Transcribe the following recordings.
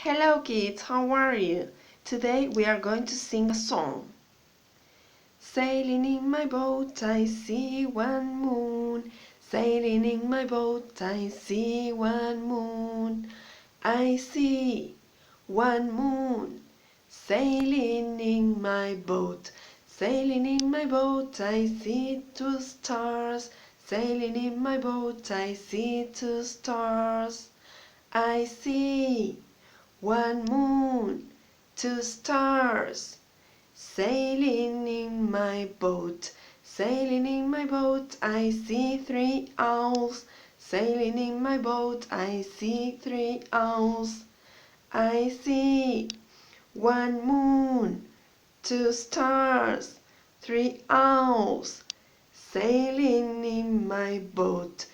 Hello kids, how are you? Today we are going to sing a song. Sailing in my boat I see one moon. Sailing in my boat I see one moon. I see one moon. Sailing in my boat. Sailing in my boat I see two stars. Sailing in my boat I see two stars. I see one moon, two stars, sailing in my boat. Sailing in my boat, I see three owls. Sailing in my boat, I see three owls. I see one moon, two stars, three owls, sailing in my boat.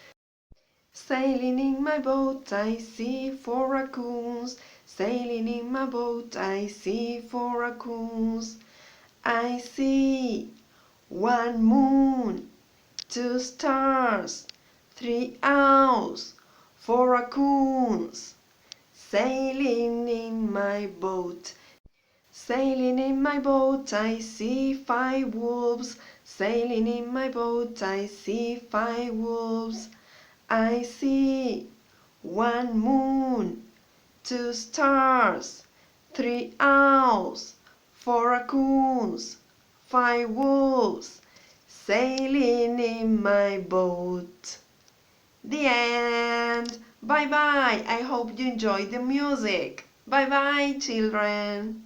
Sailing in my boat, I see four raccoons. Sailing in my boat, I see four raccoons. I see one moon, two stars, three owls, four raccoons. Sailing in my boat. Sailing in my boat, I see five wolves. Sailing in my boat, I see five wolves. I see one moon, two stars, three owls, four raccoons, five wolves, sailing in my boat. The end. Bye bye. I hope you enjoyed the music. Bye bye, children.